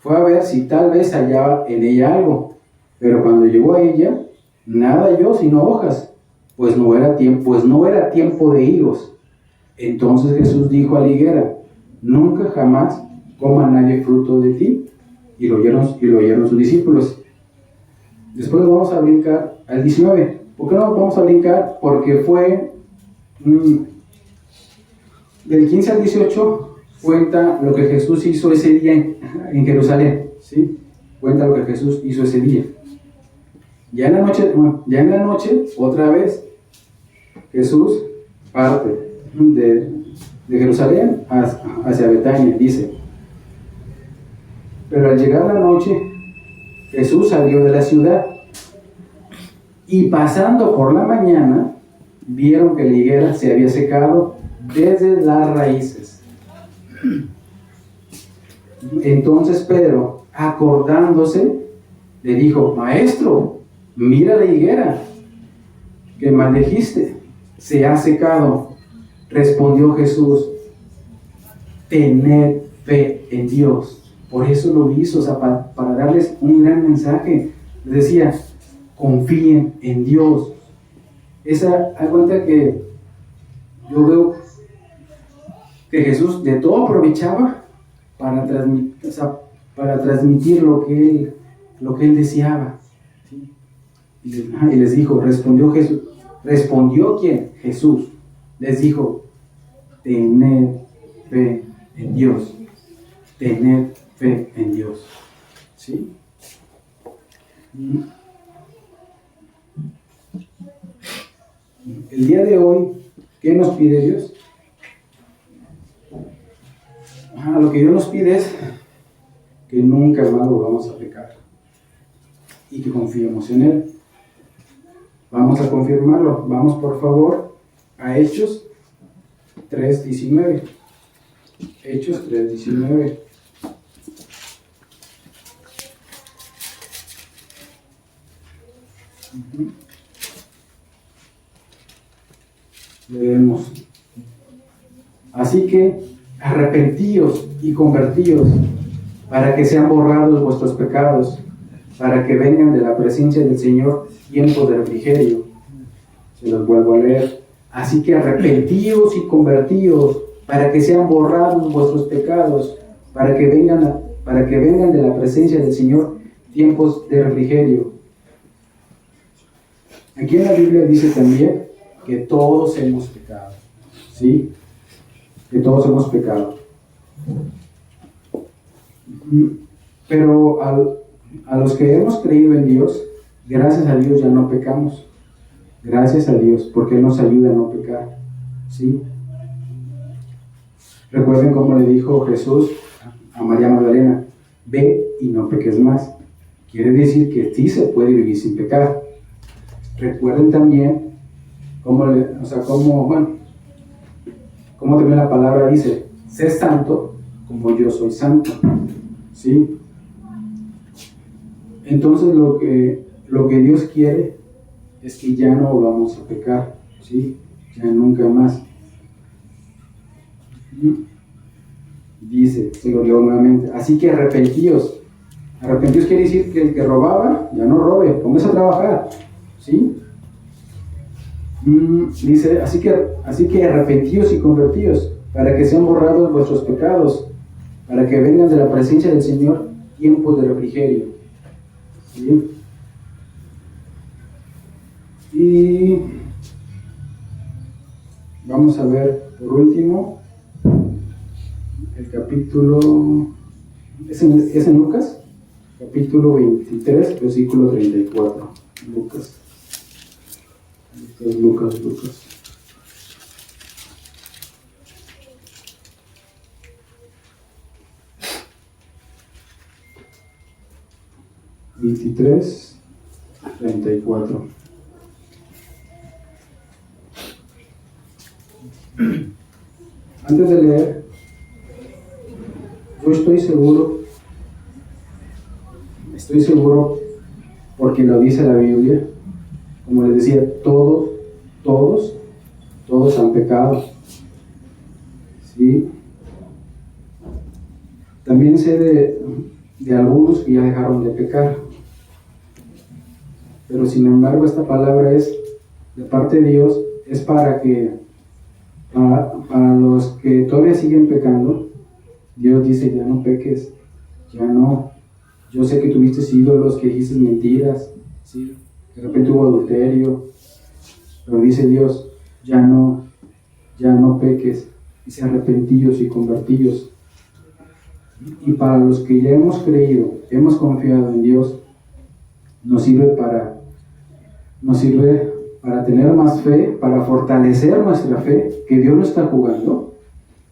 fue a ver si tal vez hallaba en ella algo. Pero cuando llegó a ella, nada halló sino hojas, pues no era tiempo de higos. Entonces Jesús dijo a la higuera: nunca jamás coma nadie fruto de ti. Y lo oyeron sus discípulos. Después vamos a brincar al 19. ¿Por qué no vamos a brincar? Porque fue del 15 al 18 cuenta lo que Jesús hizo ese día en Jerusalén, ¿sí? Cuenta lo que Jesús hizo ese día. Ya en la noche, otra vez, Jesús parte de Jerusalén hacia Betania, dice: pero al llegar la noche, Jesús salió de la ciudad, y pasando por la mañana, vieron que la higuera se había secado desde las raíces. Entonces Pedro, acordándose, le dijo: Maestro, mira la higuera que maldijiste, se ha secado. Respondió Jesús: tened fe en Dios. Por eso lo hizo, para darles un gran mensaje. Les decía: confíen en Dios. Hay cuenta que yo veo que Jesús de todo aprovechaba para transmitir lo que él deseaba, ¿sí? Y les dijo, respondió ¿quién? Jesús. Les dijo: tened fe en Dios. Tened fe en Dios. ¿sí? El día de hoy, ¿qué nos pide Dios? Lo que Dios nos pide es que nunca más volvamos a pecar y que confiemos en Él. Vamos a confirmarlo. Vamos por favor a Hechos 3:19. Hechos 3:19. Leemos. Así que arrepentíos y convertíos para que sean borrados vuestros pecados, para que vengan de la presencia del Señor tiempos de refrigerio. Se los vuelvo a leer. Así que arrepentíos y convertíos para que sean borrados vuestros pecados, para que vengan de la presencia del Señor tiempos de refrigerio. Aquí en la Biblia dice también que todos hemos pecado, ¿sí? Que todos hemos pecado. Pero a los que hemos creído en Dios, gracias a Dios ya no pecamos. Gracias a Dios, porque Él nos ayuda a no pecar, ¿sí? Recuerden cómo le dijo Jesús a María Magdalena: ve y no peques más. Quiere decir que sí se puede vivir sin pecar. Recuerden también cómo también la palabra dice: sé santo como yo soy santo, ¿sí? Entonces lo que Dios quiere es que ya no volvamos a pecar, ¿sí? Ya nunca más. Dice, se lo leo nuevamente: así que arrepentíos. Arrepentíos quiere decir que el que robaba ya no robe, póngase a trabajar, ¿sí? Dice, así que arrepentíos y convertíos para que sean borrados vuestros pecados, para que vengan de la presencia del Señor tiempos de refrigerio, ¿sí? Y vamos a ver por último el capítulo, ¿es en Lucas? Capítulo 23, versículo 34. Lucas. Lucas. 23:34. Antes de leer, yo estoy seguro porque lo dice la Biblia, como les decía, todos han pecado, ¿sí? También sé de algunos que ya dejaron de pecar, pero sin embargo esta palabra es de parte de Dios, es para los que todavía siguen pecando. Dios dice: ya no peques, ya no. Yo sé que tuviste ídolos, que dijiste mentiras, ¿sí? De repente hubo adulterio, pero dice Dios: ya no peques. Dice: arrepentíos y convertíos. Y para los que ya hemos creído, hemos confiado en Dios, nos sirve para tener más fe, para fortalecer nuestra fe, que Dios no está jugando,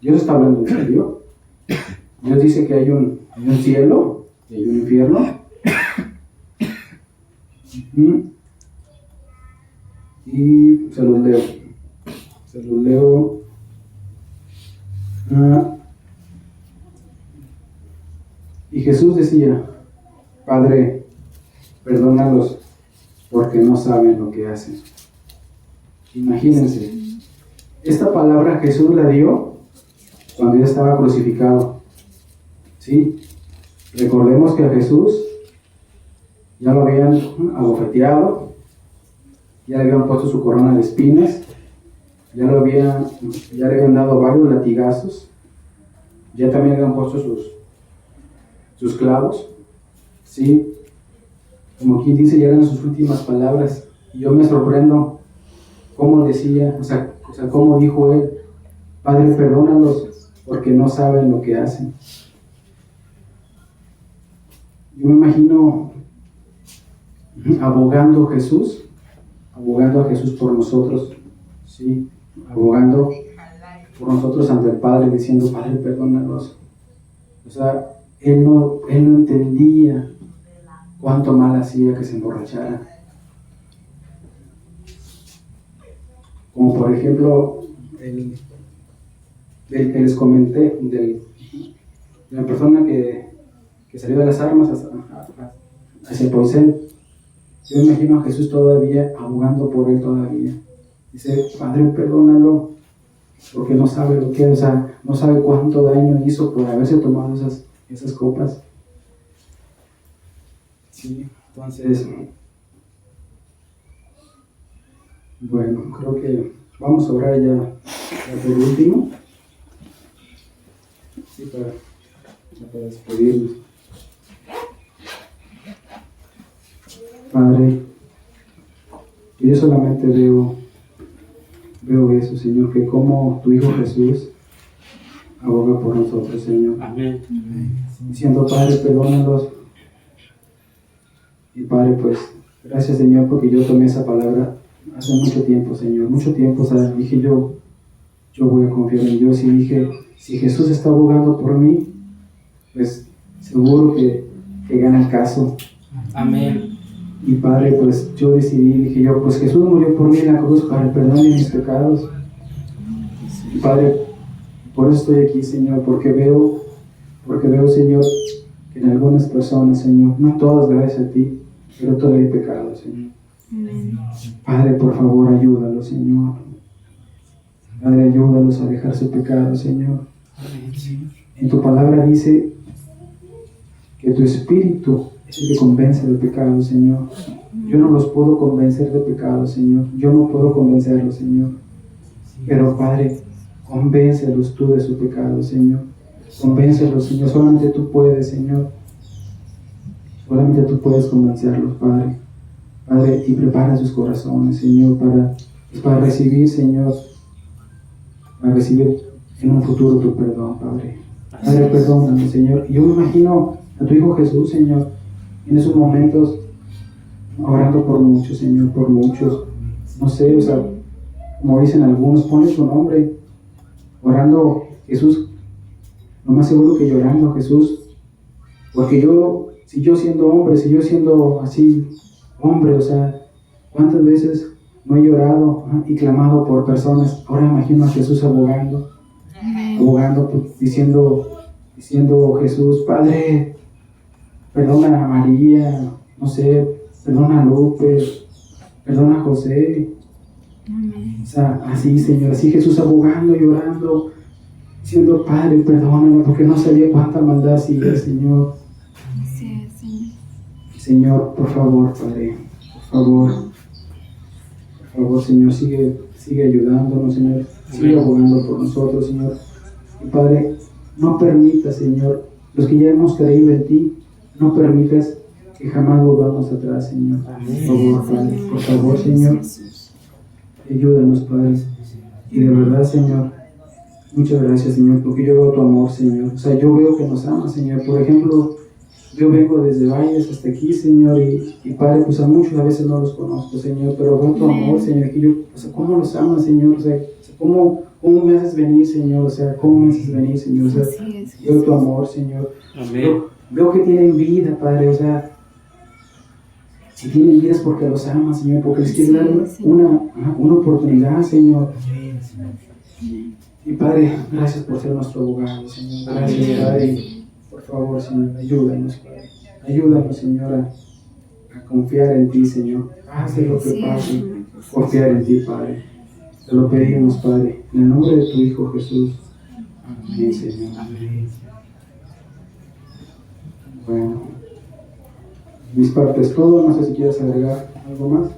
Dios está hablando en serio. Dios dice que hay un cielo y hay un infierno. Y se los leo. Y Jesús decía: Padre, perdónalos porque no saben lo que hacen. Imagínense, esta palabra Jesús la dio cuando ya estaba crucificado, ¿sí? Recordemos que a Jesús ya lo habían abofeteado, ya le habían puesto su corona de espinas, ya le habían dado varios latigazos, ya también le habían puesto sus clavos, ¿sí? Como quien dice, ya eran sus últimas palabras. Y yo me sorprendo cómo decía, cómo dijo él: Padre, perdónalos porque no saben lo que hacen. Yo me imagino abogando a Jesús por nosotros, ¿sí? Abogando por nosotros ante el Padre, diciendo, Padre, perdónanos. O sea, él no entendía cuánto mal hacía que se emborrachara. Como por ejemplo, del que les comenté, de la persona que salió de las armas hacia Poisén. Yo me imagino a Jesús todavía abogando por él todavía. Dice, Padre, perdónalo, porque no sabe lo que, o sea, no sabe cuánto daño hizo por haberse tomado esas copas. Sí, entonces, bueno, creo que vamos a orar ya por último, sí, para despedirnos. Padre, yo solamente veo eso, Señor, que como tu Hijo Jesús aboga por nosotros, Señor. Amén. Diciendo, Padre, perdónalos. Y Padre, pues, gracias, Señor, porque yo tomé esa palabra hace mucho tiempo, Señor. Mucho tiempo, o sea, dije yo voy a confiar en Dios. Y dije, si Jesús está abogando por mí, pues, seguro que gana el caso. Amén. Y Padre, pues yo decidí, dije yo, pues Jesús murió por mí en la cruz para el perdón de mis pecados. Y Padre, por eso estoy aquí, Señor, porque veo, Señor, que en algunas personas, Señor, no todas gracias a ti, pero todavía hay pecado, Señor. Padre, por favor, ayúdalos, Señor. Padre, ayúdalos a dejar su pecado, Señor. En tu palabra dice que tu Espíritu es el que convence del pecado, Señor. Yo no los puedo convencer de pecado, Señor. Yo no puedo convencerlos, Señor. Pero, Padre, convéncelos tú de su pecado, Señor. Convéncelos, Señor. Solamente tú puedes, Señor. Solamente tú puedes convencerlos, Padre. Padre, y prepara sus corazones, Señor, para recibir, Señor, para recibir en un futuro tu perdón, Padre. Padre, perdóname, Señor. Y yo me imagino a tu Hijo Jesús, Señor, en esos momentos, orando por muchos, Señor, por muchos. No sé, o sea, como dicen algunos, ponle su nombre, orando, Jesús, lo más seguro que llorando, Jesús, porque si yo siendo hombre, si yo siendo así, hombre, o sea, ¿cuántas veces no he llorado y clamado por personas? Ahora imagino a Jesús abogando, diciendo Jesús, Padre, perdona a María, no sé, perdona a Lupe, perdona a José. O sea, así, Señor, así Jesús abogando, llorando, diciendo, Padre, perdóname, porque no sabía cuánta maldad hacía, Señor. Sí, Señor. Señor, por favor, Padre, por favor, Señor, sigue ayudándonos, Señor, sigue abogando por nosotros, Señor. Y Padre, no permitas, Señor, los que ya hemos creído en ti, no permitas que jamás volvamos atrás, Señor. Por favor, Padre, por favor, Señor, ayúdanos, Padre. Y de verdad, Señor, muchas gracias, Señor, porque yo veo tu amor, Señor. O sea, yo veo que nos amas, Señor. Por ejemplo, yo vengo desde Valles hasta aquí, Señor, y Padre, pues a muchos a veces no los conozco, Señor, pero veo tu amor, Señor, que yo, o sea, ¿cómo los amas, Señor? O sea, ¿cómo me haces venir, Señor? O sea, ¿cómo me haces venir, Señor? O sea, veo tu amor, Señor. Amén. Veo que tienen vida, Padre, o sea, si tienen vida es porque los amas, Señor, porque les quieres dar una oportunidad, Señor. Y Padre, gracias por ser nuestro abogado, Señor. Gracias, Padre. Por favor, Señor, ayúdanos, Padre. Ayúdanos, Señor, a confiar en ti, Señor. Pase lo que pase, confiar en ti, Padre. Te lo pedimos, Padre, en el nombre de tu Hijo Jesús. Amén, Señor. Bueno, mis partes todo. No sé si quieres agregar algo más.